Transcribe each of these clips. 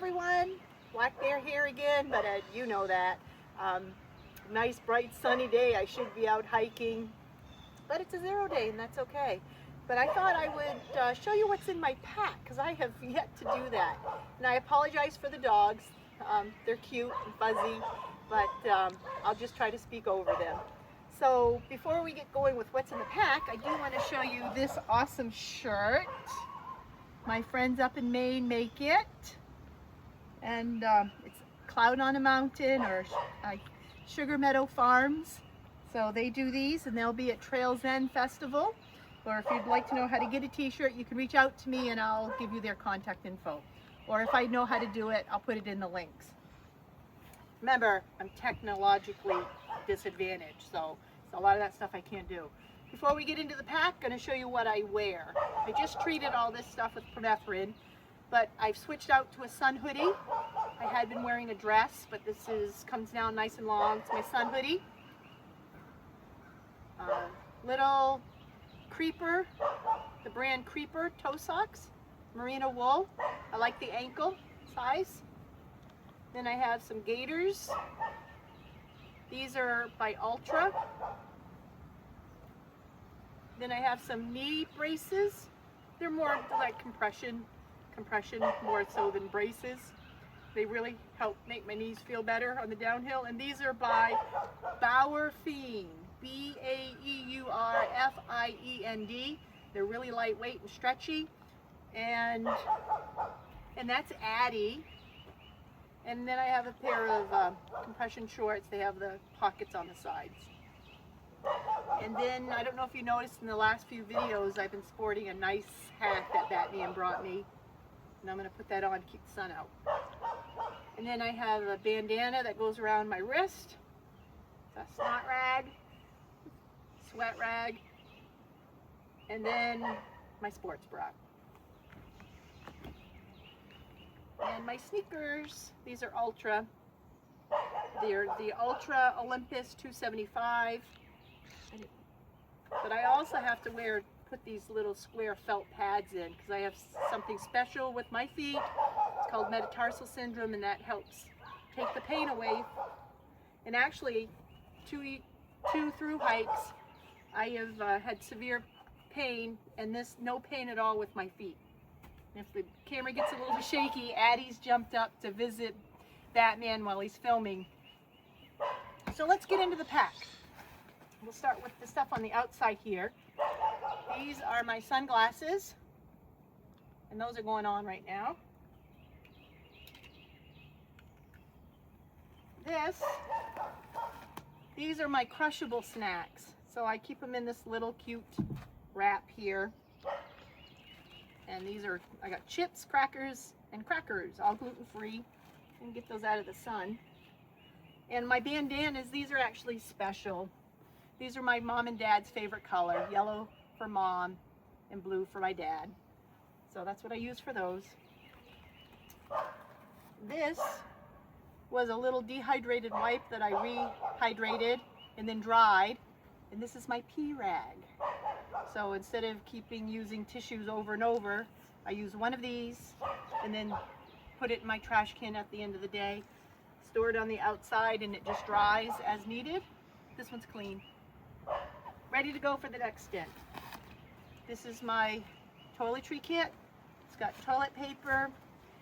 everyone. Black Bear here again, but you know that. Um, nice, bright, sunny day. I should be out hiking, but it's a 0 day, and that's okay. But I thought I would show you what's in my pack, because I have yet to do that. And I apologize for the dogs. They're cute and fuzzy, but I'll just try to speak over them. So before we get going with what's in the pack, I do want to show you this awesome shirt. My friends up in Maine make it, and it's Cloud on a Mountain or Sugar Meadow Farms. So they do these, and they'll be at Trails End Festival. Or if you'd like to know how to get a t-shirt, you can reach out to me and I'll give you their contact info. Or if I know how to do it, I'll put it in the links. Remember, I'm technologically disadvantaged, so a lot of that stuff I can't do. Before we get into the pack, I'm going to show you what I wear. I just treated all this stuff with permethrin, but I've switched out to a sun hoodie. I had been wearing a dress, but this comes down nice and long. It's my sun hoodie. Little Creeper, the brand Creeper toe socks, merino wool. I like the ankle size. Then I have some gaiters. These are by Ultra. Then I have some knee braces. They're more like compression more so than braces. They really help make my knees feel better on the downhill. And these are by Bauerfeind, Baeurfiend. They're really lightweight and stretchy. And that's Addy. And then I have a pair of compression shorts. They have the pockets on the sides. And then, I don't know if you noticed in the last few videos, I've been sporting a nice hat that Batman brought me. And I'm going to put that on to keep the sun out. And then I have a bandana that goes around my wrist. It's a snot rag, sweat rag, and then my sports bra. And my sneakers, these are Ultra. They're the Ultra Olympus 275. But I also have to put these little square felt pads in because I have something special with my feet. It's called metatarsal syndrome, and that helps take the pain away. And actually, two through hikes, I have had severe pain, and this no pain at all with my feet. And if the camera gets a little bit shaky, Addie's jumped up to visit Batman while he's filming. So let's get into the pack. We'll start with the stuff on the outside here. These are my sunglasses, and those are going on right now. These are my crushable snacks. So I keep them in this little cute wrap here. And I got chips, crackers, and crackers, all gluten-free. And get those out of the sun. And my bandanas, these are actually special. These are my mom and dad's favorite color, yellow for mom and blue for my dad. So that's what I use for those. This was a little dehydrated wipe that I rehydrated and then dried. And this is my pee rag. So instead of using tissues over and over, I use one of these and then put it in my trash can at the end of the day. Store it on the outside and it just dries as needed. This one's clean. Ready to go for the next stint. This is my toiletry kit. It's got toilet paper.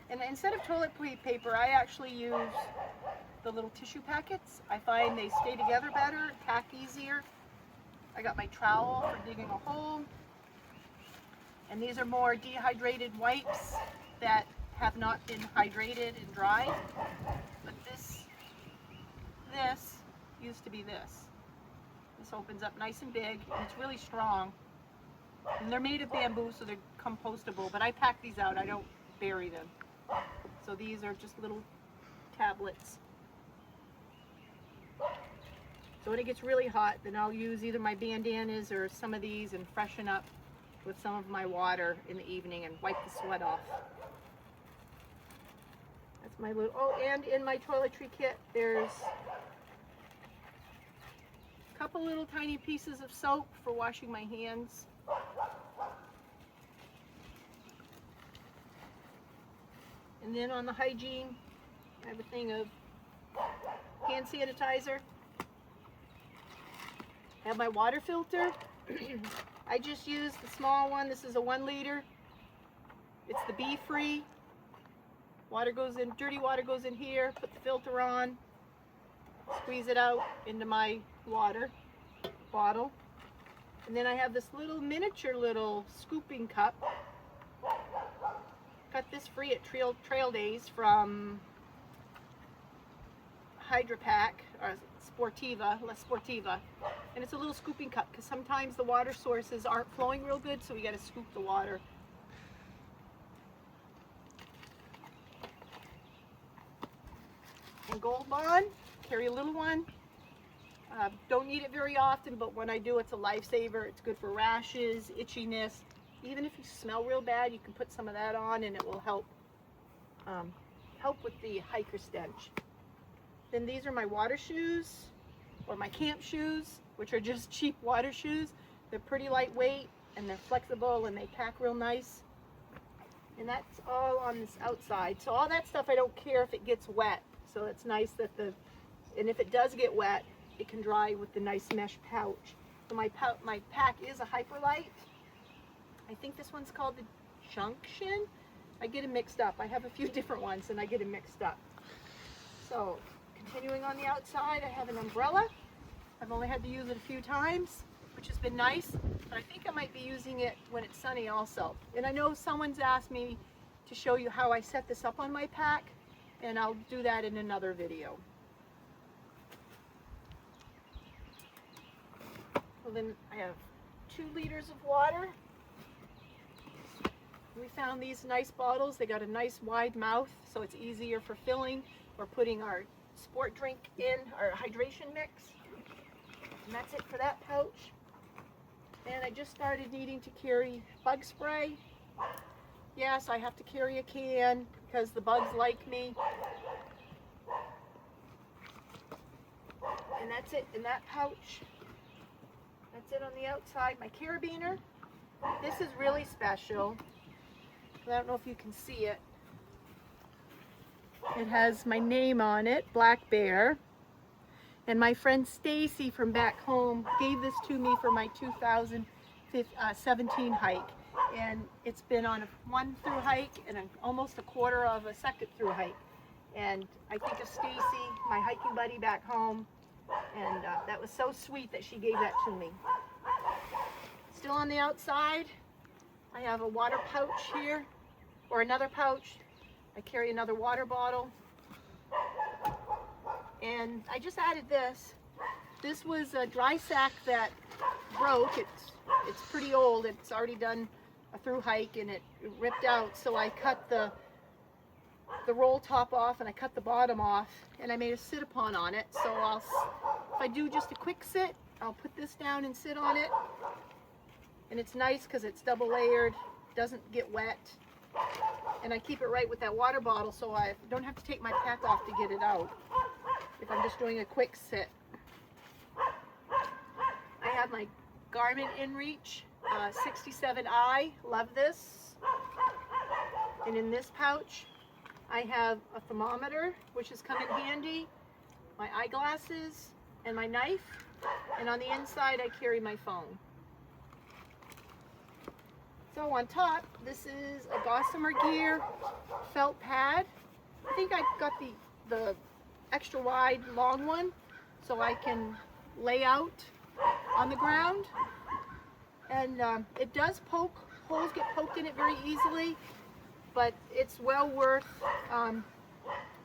And instead of toilet paper, I actually use the little tissue packets. I find they stay together better, tack easier. I got my trowel for digging a hole. And these are more dehydrated wipes that have not been hydrated and dried. But this used to be this. This opens up nice and big, and it's really strong. And they're made of bamboo, so they're compostable, but I pack these out. I don't bury them. So these are just little tablets. So when it gets really hot, then I'll use either my bandanas or some of these and freshen up with some of my water in the evening and wipe the sweat off. That's my little, oh, and in my toiletry kit, there's a couple little tiny pieces of soap for washing my hands. And then on the hygiene, I have a thing of hand sanitizer. I have my water filter. I just use the small one. This is a 1 liter. It's the bee-free. Water goes in, dirty water goes in here, put the filter on, squeeze it out into my water bottle. And then I have this little miniature little scooping cup. Got this free at Trail Days from Hydra Pack, or Sportiva, La Sportiva. And it's a little scooping cup because sometimes the water sources aren't flowing real good, so we got to scoop the water. And Gold Bond, carry a little one. Don't need it very often, but when I do, it's a lifesaver. It's good for rashes, itchiness. Even if you smell real bad, you can put some of that on and it will help with the hiker stench. Then these are my water shoes, or my camp shoes, which are just cheap water shoes. They're pretty lightweight and they're flexible and they pack real nice. And that's all on this outside. So all that stuff, I don't care if it gets wet. So it's nice that and if it does get wet, it can dry with the nice mesh pouch. So my pack is a Hyperlite. I think this one's called the Junction. I get them mixed up. I have a few different ones and I get them mixed up. So continuing on the outside, I have an umbrella. I've only had to use it a few times, which has been nice, but I think I might be using it when it's sunny also. And I know someone's asked me to show you how I set this up on my pack, and I'll do that in another video. Well, then I have 2 liters of water. We found these nice bottles. They got a nice wide mouth, so it's easier for filling or putting our sport drink in, our hydration mix. And that's it for that pouch. And I just started needing to carry bug spray. Yes, I have to carry a can because the bugs like me. And that's it in that pouch. That's it on the outside. My carabiner. This is really special. I don't know if you can see it. It has my name on it, Black Bear. And my friend Stacy from back home gave this to me for my 2017 hike. And it's been on a 1 through hike and almost a quarter of a second through hike. And I think of Stacy, my hiking buddy back home, and that was so sweet that she gave that to me. Still on the outside, I have a water pouch here, or another pouch. I carry another water bottle. And I just added this. This was a dry sack that broke. It's pretty old. It's already done a through hike and it ripped out. So I cut the roll top off and I cut the bottom off and I made a sit-upon on it. So if I do just a quick sit, I'll put this down and sit on it. And it's nice because it's double layered, doesn't get wet. And I keep it right with that water bottle so I don't have to take my pack off to get it out if I'm just doing a quick sit. I have my Garmin InReach 67i, love this. And in this pouch I have a thermometer, which has come in handy, my eyeglasses, and my knife. And on the inside I carry my phone. So on top, this is a Gossamer Gear felt pad. I think I got the extra wide long one so I can lay out on the ground. And it does poke, holes get poked in it very easily, but it's well worth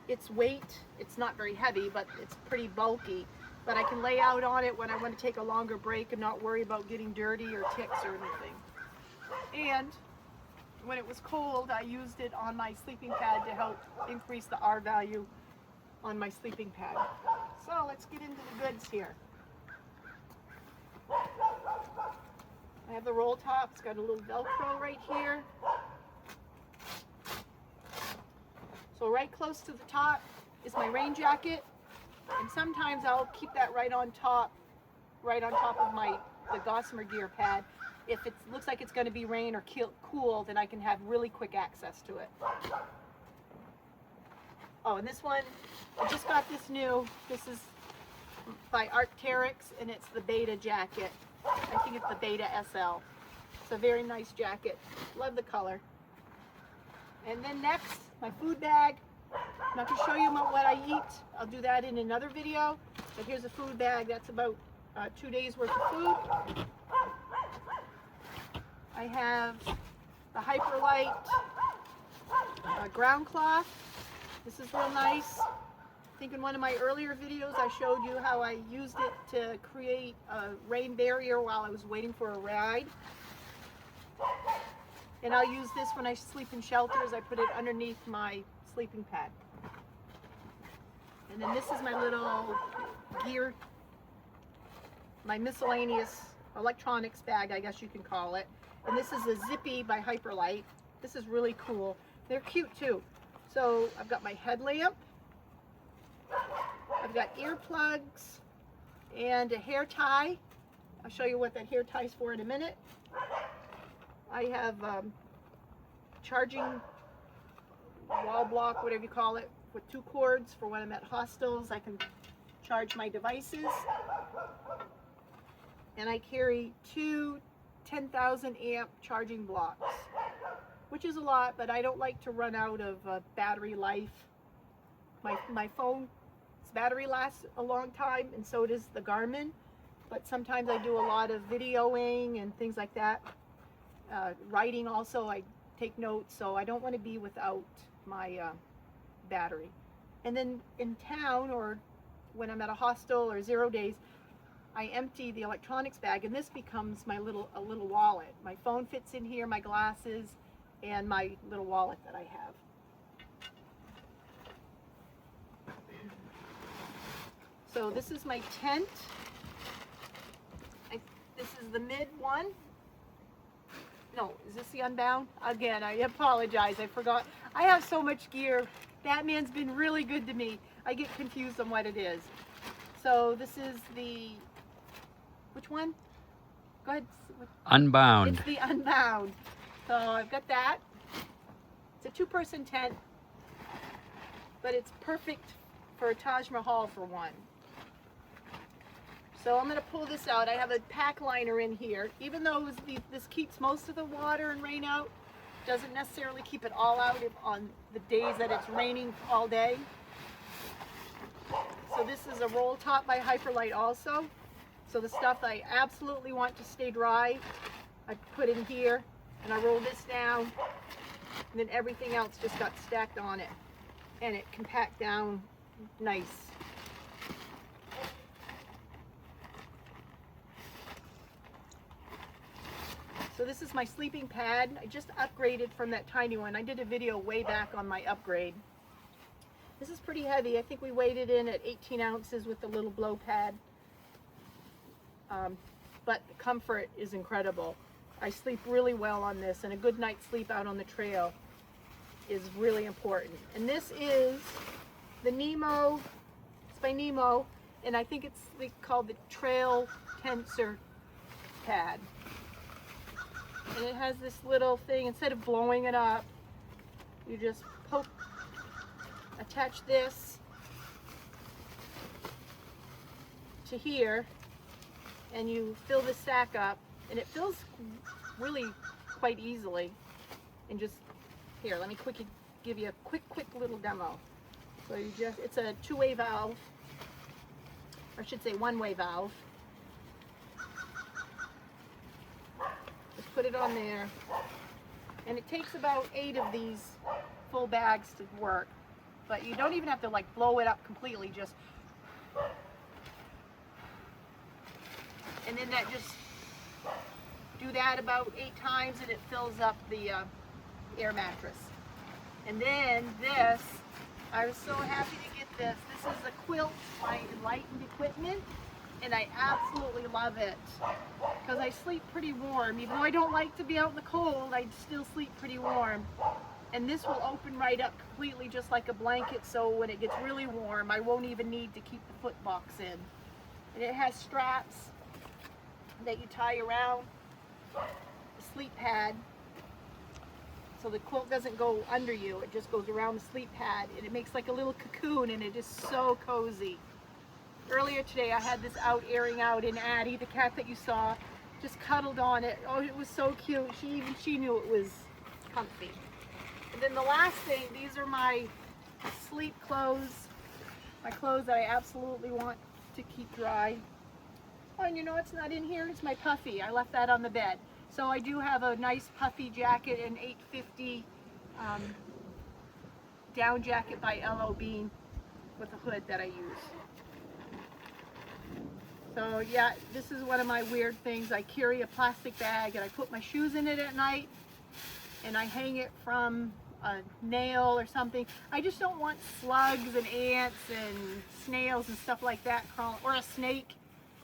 its weight. It's not very heavy, but it's pretty bulky. But I can lay out on it when I want to take a longer break and not worry about getting dirty or ticks or anything. And when it was cold, I used it on my sleeping pad to help increase the R value on my sleeping pad. So let's get into the goods here. I have the roll top. It's got a little Velcro right here. So right close to the top is my rain jacket. And sometimes I'll keep that right on top of the Gossamer Gear pad. If it looks like it's going to be rain or cool, then I can have really quick access to it. Oh, and this one, I just got this new. This is by Arc'teryx, and it's the Beta jacket. I think it's the Beta SL. It's a very nice jacket. Love the color. And then next, my food bag. I'm not going to show you what I eat. I'll do that in another video. But here's a food bag. That's about 2 days worth of food. I have the Hyperlite ground cloth. This is real nice. I think in one of my earlier videos I showed you how I used it to create a rain barrier while I was waiting for a ride. And I'll use this when I sleep in shelters. I put it underneath my sleeping pad. And then this is my little gear, my miscellaneous electronics bag, I guess you can call it. And this is a Zippy by Hyperlite. This is really cool. They're cute too. So I've got my headlamp, I've got earplugs, and a hair tie. I'll show you what that hair tie is for in a minute. I have charging wall block, whatever you call it, with 2 cords for when I'm at hostels. I can charge my devices. And I carry 2 10,000 amp charging blocks, which is a lot, but I don't like to run out of battery life. My phone's battery lasts a long time, and so does the Garmin, but sometimes I do a lot of videoing and things like that. Writing also, I take notes, so I don't want to be without my battery. And then in town, or when I'm at a hostel or 0 days, I empty the electronics bag, and this becomes my little wallet. My phone fits in here, my glasses, and my little wallet that I have. So this is my tent. This is the mid one. No, is this the Unbound? Again, I apologize, I forgot. I have so much gear. Batman's been really good to me. I get confused on what it is. So this is the, which one? Go ahead. Unbound. It's the Unbound. So I've got that. It's a 2-person tent, but it's perfect for a Taj Mahal for one. So I'm going to pull this out. I have a pack liner in here. Even though this keeps most of the water and rain out, doesn't necessarily keep it all out on the days that it's raining all day. So this is a roll top by Hyperlite also. So the stuff I absolutely want to stay dry, I put in here, and I roll this down, and then everything else just got stacked on it, and it can pack down nice. So this is my sleeping pad. I just upgraded from that tiny one. I did a video way back on my upgrade. This is pretty heavy. I think we weighed it in at 18 ounces with the little blow pad. But the comfort is incredible. I sleep really well on this, and a good night's sleep out on the trail is really important. And this is the Nemo. It's by Nemo, and I think it's called the Trail Tensor Pad. And it has this little thing. Instead of blowing it up, you just attach this to here, and you fill the sack up, and it fills really quite easily. And just here, let me give you a quick little demo. So you just, it's a 2-way valve, or I should say 1-way valve. Just put it on there, and it takes about 8 of these full bags to work. But you don't even have to like blow it up completely, just, and then that just, do that about 8 times and it fills up the air mattress. And then this, I was so happy to get this. This is a quilt by Enlightened Equipment, and I absolutely love it because I sleep pretty warm. Even though I don't like to be out in the cold, I still sleep pretty warm. And this will open right up completely just like a blanket, so when it gets really warm, I won't even need to keep the foot box in. And it has straps that you tie around the sleep pad. so the quilt doesn't go under you. It just goes around the sleep pad, and it makes like a little cocoon, and it is so cozy. Earlier today I had this out airing out, and Addie, the cat that you saw, just cuddled on it. Oh, it was so cute. She knew it was comfy. And then the last thing, these are my sleep clothes, my clothes that I absolutely want to keep dry. Oh, and you know what's not in here? It's my puffy. I left that on the bed. So I do have a nice puffy jacket, an 850 down jacket by L.O. Bean with a hood that I use. So yeah, this is one of my weird things. I carry a plastic bag and I put my shoes in it at night and I hang it from a nail or something. I just don't want slugs and ants and snails and stuff like that crawling, or a snake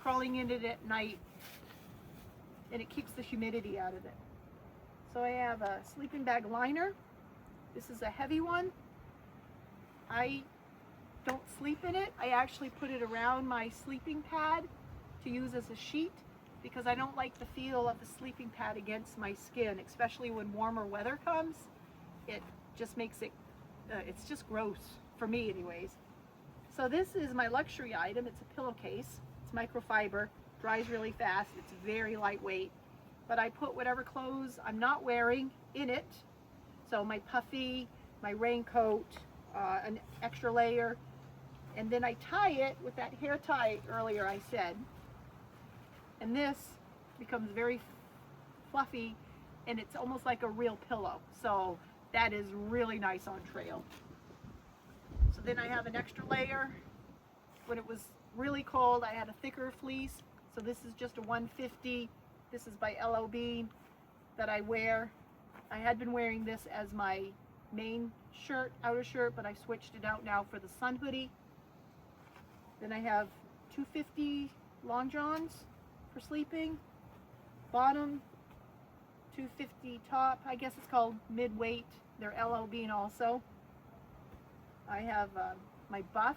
crawling in it at night, and it keeps the humidity out of it. So I have a sleeping bag liner. This is a heavy one. I don't sleep in it. I actually put it around my sleeping pad to use as a sheet because I don't like the feel of the sleeping pad against my skin, especially when warmer weather comes. It just makes it, it's just gross, for me anyways. So this is my luxury item. It's a pillowcase. It's microfiber, dries really fast, it's very lightweight, but I put whatever clothes I'm not wearing in it. So my puffy, my raincoat, an extra layer, and then I tie it with that hair tie earlier I said, and this becomes very fluffy and it's almost like a real pillow. So that is really nice on trail. So then I have an extra layer. When it was really cold, I had a thicker fleece. So this is just a 150. This is by L.O. Bean that I wear. I had been wearing this as my main shirt, outer shirt, but I switched it out now for the sun hoodie. Then I have 250 long johns for sleeping. Bottom, 250 top. I guess it's called mid-weight. They're L.O. Bean also. I have my buff.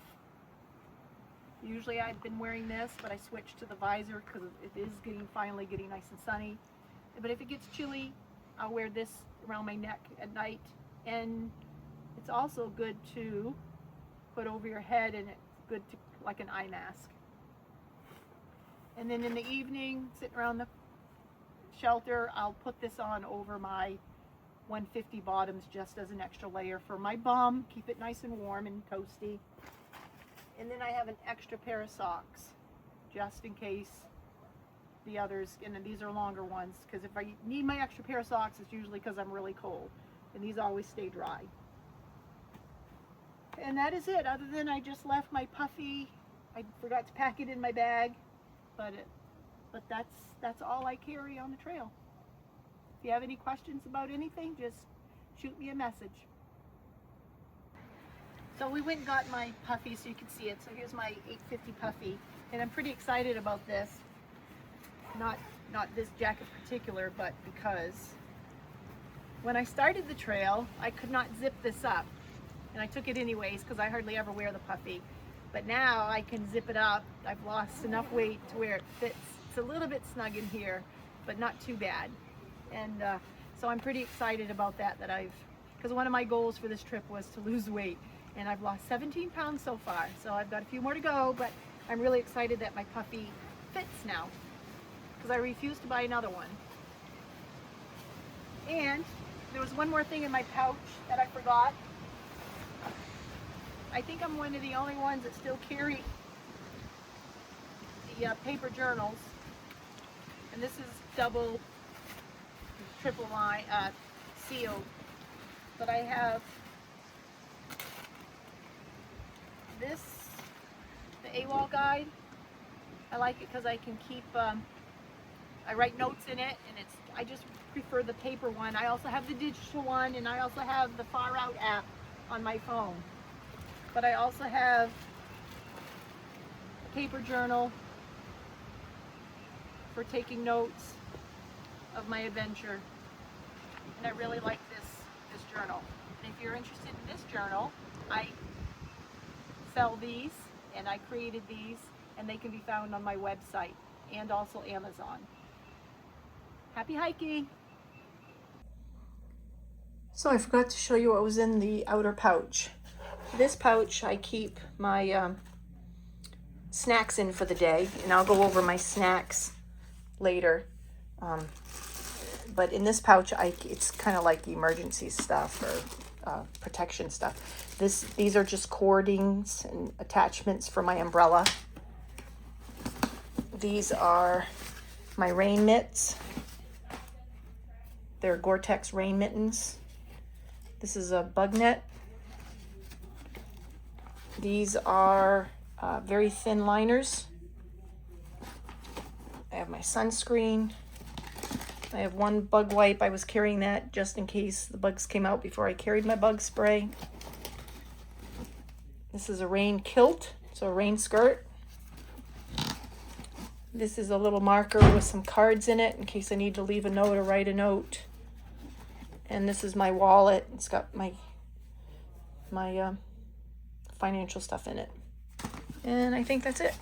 Usually I've been wearing this, but I switched to the visor because it is finally getting nice and sunny. But if it gets chilly, I'll wear this around my neck at night. And it's also good to put over your head, and it's good to, like an eye mask. And then in the evening, sitting around the shelter, I'll put this on over my 150 bottoms just as an extra layer for my bum, keep it nice and warm and toasty. And then I have an extra pair of socks just in case the others, and then these are longer ones, because if I need my extra pair of socks, it's usually because I'm really cold, and these always stay dry. And that is it, other than I just left my puffy. I forgot to pack it in my bag, but that's all I carry on the trail. If you have any questions about anything, just shoot me a message. So we went and got my puffy so you can see it. So here's my 850 puffy, and I'm pretty excited about this. Not this jacket in particular, but because when I started the trail, I could not zip this up, and I took it anyways because I hardly ever wear the puffy. But now I can zip it up. I've lost enough weight to where it fits. It's a little bit snug in here, but not too bad. And so I'm pretty excited about that. Because one of my goals for this trip was to lose weight. And I've lost 17 pounds so far, so I've got a few more to go, but I'm really excited that my puffy fits now, because I refuse to buy another one. And there was one more thing in my pouch that I forgot. I think I'm one of the only ones that still carry the paper journals, and this is double, triple line sealed, but I have this, the AWOL guide. I like it because I can keep, I write notes in it, and I just prefer the paper one. I also have the digital one, and I also have the Far Out app on my phone. But I also have a paper journal for taking notes of my adventure, and I really like this journal. And if you're interested in this journal, I sell these, and I created these, and they can be found on my website and also Amazon. Happy hiking! So I forgot to show you what was in the outer pouch. This pouch I keep my snacks in for the day, and I'll go over my snacks later. But in this pouch, it's kind of like emergency stuff or protection stuff. These are just cordings and attachments for my umbrella. These are my rain mitts. They're Gore-Tex rain mittens. This is a bug net. These are very thin liners. I have my sunscreen. I have one bug wipe. I was carrying that just in case the bugs came out before I carried my bug spray. This is a rain kilt, so a rain skirt. This is a little marker with some cards in it in case I need to leave a note or write a note. And this is my wallet. It's got my financial stuff in it. And I think that's it.